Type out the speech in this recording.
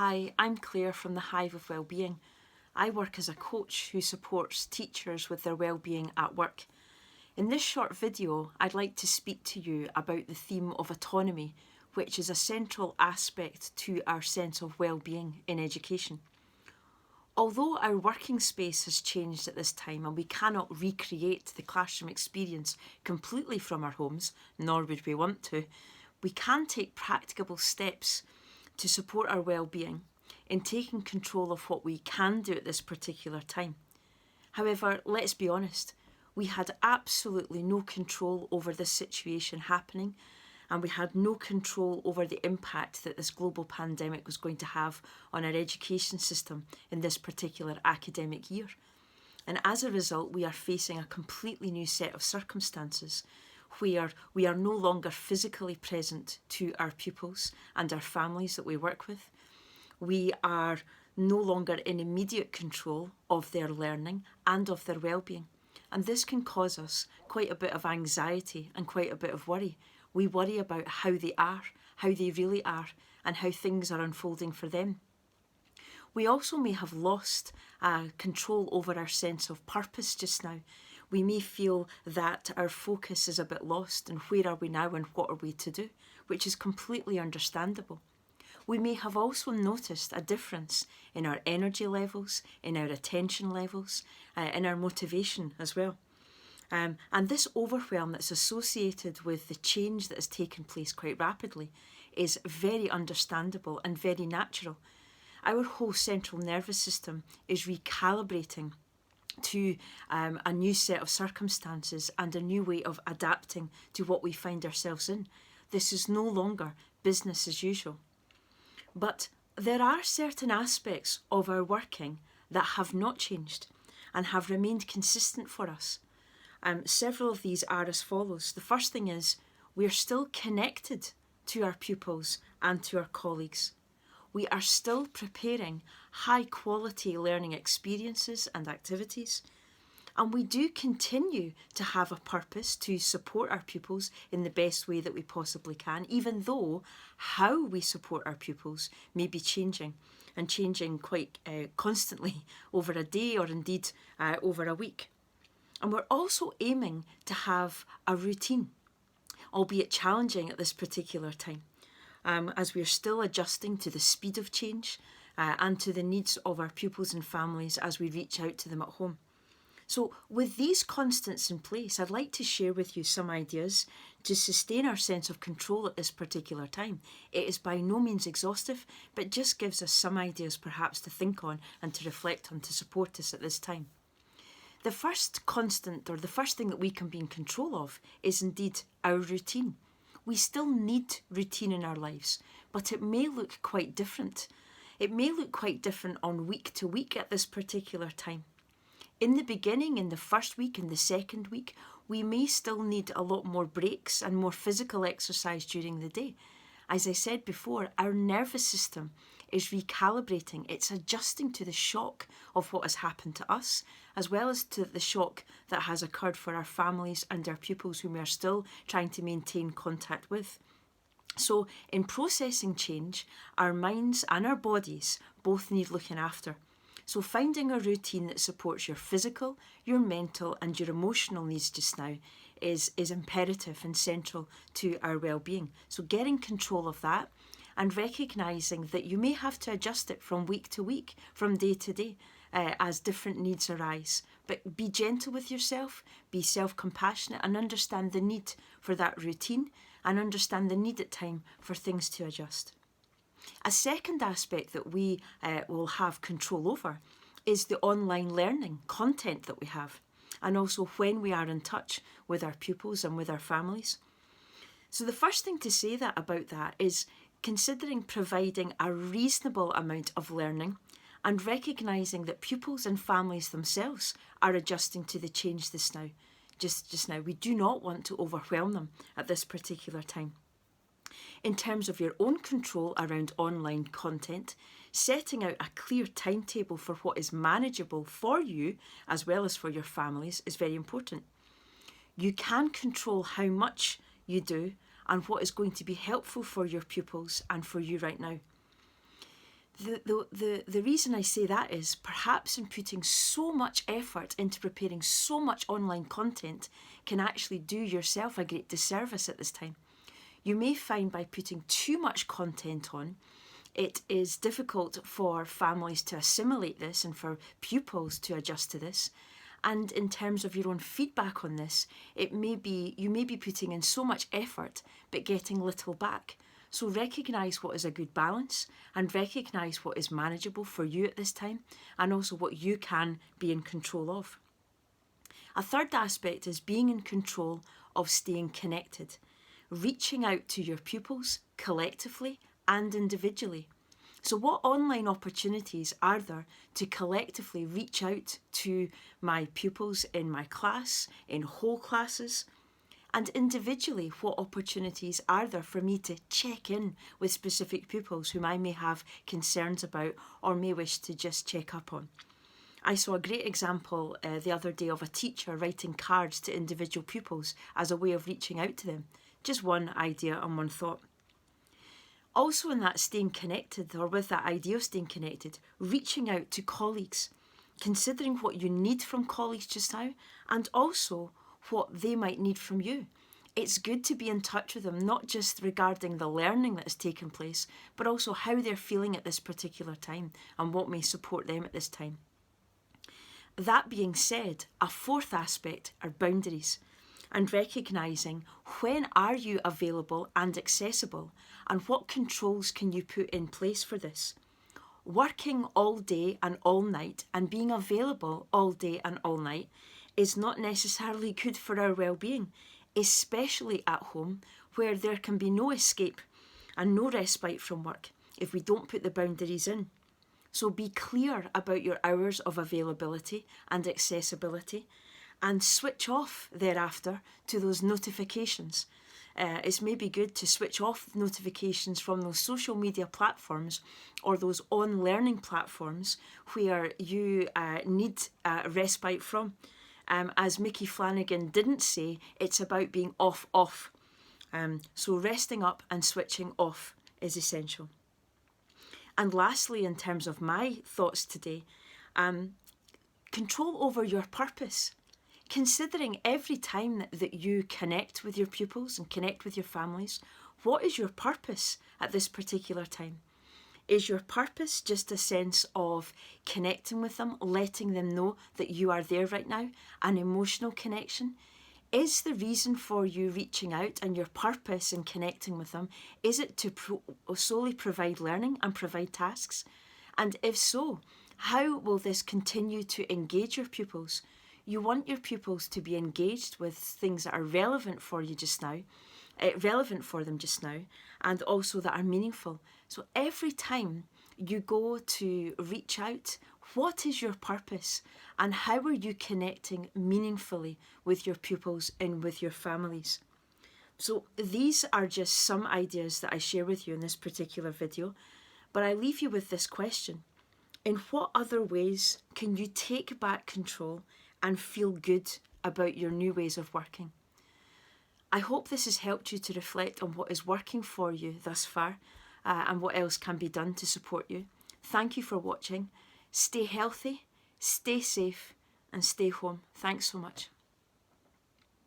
Hi, I'm Claire from the Hive of Wellbeing. I work as a coach who supports teachers with their wellbeing at work. In this short video, I'd like to speak to you about the theme of autonomy, which is a central aspect to our sense of wellbeing in education. Although our working space has changed at this time and we cannot recreate the classroom experience completely from our homes, nor would we want to, we can take practicable steps to support our well-being in taking control of what we can do at this particular time. However, let's be honest, we had absolutely no control over this situation happening, and we had no control over the impact that this global pandemic was going to have on our education system in this particular academic year. And as a result, we are facing a completely new set of circumstances where we are no longer physically present to our pupils and our families that we work with. We are no longer in immediate control of their learning and of their well-being. And this can cause us quite a bit of anxiety and quite a bit of worry. We worry about how they are, how they really are, and how things are unfolding for them. We also may have lost control over our sense of purpose just now. We may feel that our focus is a bit lost and where are we now and what are we to do, which is completely understandable. We may have also noticed a difference in our energy levels, in our attention levels, in our motivation as well. And this overwhelm that's associated with the change that has taken place quite rapidly is very understandable and very natural. Our whole central nervous system is recalibrating to a new set of circumstances and a new way of adapting to what we find ourselves in. This is no longer business as usual. But there are certain aspects of our working that have not changed and have remained consistent for us. Several of these are as follows. The first thing is we're still connected to our pupils and to our colleagues. We are still preparing high quality learning experiences and activities. And we do continue to have a purpose to support our pupils in the best way that we possibly can, even though how we support our pupils may be changing and changing quite constantly over a day or indeed over a week. And we're also aiming to have a routine, albeit challenging at this particular time, as we're still adjusting to the speed of change and to the needs of our pupils and families as we reach out to them at home. So with these constants in place, I'd like to share with you some ideas to sustain our sense of control at this particular time. It is by no means exhaustive, but just gives us some ideas perhaps to think on and to reflect on to support us at this time. The first constant, or the first thing that we can be in control of, is indeed our routine. We still need routine in our lives, but it may look quite different. It may look quite different on week to week at this particular time. In the beginning, in the first week, in the second week, we may still need a lot more breaks and more physical exercise during the day. As I said before, our nervous system is recalibrating. It's adjusting to the shock of what has happened to us, as well as to the shock that has occurred for our families and our pupils whom we are still trying to maintain contact with. So in processing change, our minds and our bodies both need looking after. So finding a routine that supports your physical, your mental and your emotional needs just now is imperative and central to our well-being. So getting control of that and recognising that you may have to adjust it from week to week, from day to day, as different needs arise. But be gentle with yourself, be self-compassionate and understand the need for that routine and understand the need at time for things to adjust. A second aspect that we will have control over is the online learning content that we have, and also when we are in touch with our pupils and with our families. So the first thing to say about that is considering providing a reasonable amount of learning and recognising that pupils and families themselves are adjusting to the change just now. We do not want to overwhelm them at this particular time. In terms of your own control around online content, setting out a clear timetable for what is manageable for you as well as for your families is very important. You can control how much you do and what is going to be helpful for your pupils and for you right now. The reason I say that is perhaps in putting so much effort into preparing so much online content can actually do yourself a great disservice at this time. You may find by putting too much content on, it is difficult for families to assimilate this and for pupils to adjust to this. And in terms of your own feedback on this, you may be putting in so much effort but getting little back. So recognise what is a good balance and recognise what is manageable for you at this time and also what you can be in control of. A third aspect is being in control of staying connected, reaching out to your pupils collectively and individually. So what online opportunities are there to collectively reach out to my pupils in my class, in whole classes? And individually, what opportunities are there for me to check in with specific pupils whom I may have concerns about or may wish to just check up on? I saw a great example the other day of a teacher writing cards to individual pupils as a way of reaching out to them. Just one idea and one thought. Also in that staying connected, or with that idea of staying connected, reaching out to colleagues, considering what you need from colleagues just now and also what they might need from you. It's good to be in touch with them, not just regarding the learning that has taken place, but also how they're feeling at this particular time and what may support them at this time. That being said, a fourth aspect are boundaries and recognising when are you available and accessible and what controls can you put in place for this. Working all day and all night and being available all day and all night is not necessarily good for our well-being, especially at home where there can be no escape and no respite from work if we don't put the boundaries in. So be clear about your hours of availability and accessibility and switch off thereafter to those notifications. It's maybe good to switch off notifications from those social media platforms or those on-learning platforms where you need respite from. As Mickey Flanagan didn't say, it's about being off. So resting up and switching off is essential. And lastly, in terms of my thoughts today, control over your purpose. Considering every time that you connect with your pupils and connect with your families, what is your purpose at this particular time? Is your purpose just a sense of connecting with them, letting them know that you are there right now, an emotional connection? Is the reason for you reaching out and your purpose in connecting with them, is it to solely provide learning and provide tasks? And if so, how will this continue to engage your pupils? You want your pupils to be engaged with things that are relevant for you just now, relevant for them just now, and also that are meaningful. So every time you go to reach out, what is your purpose and how are you connecting meaningfully with your pupils and with your families? So these are just some ideas that I share with you in this particular video, but I leave you with this question. In what other ways can you take back control and feel good about your new ways of working? I hope this has helped you to reflect on what is working for you thus far and what else can be done to support you. Thank you for watching. Stay healthy, stay safe, and stay home. Thanks so much.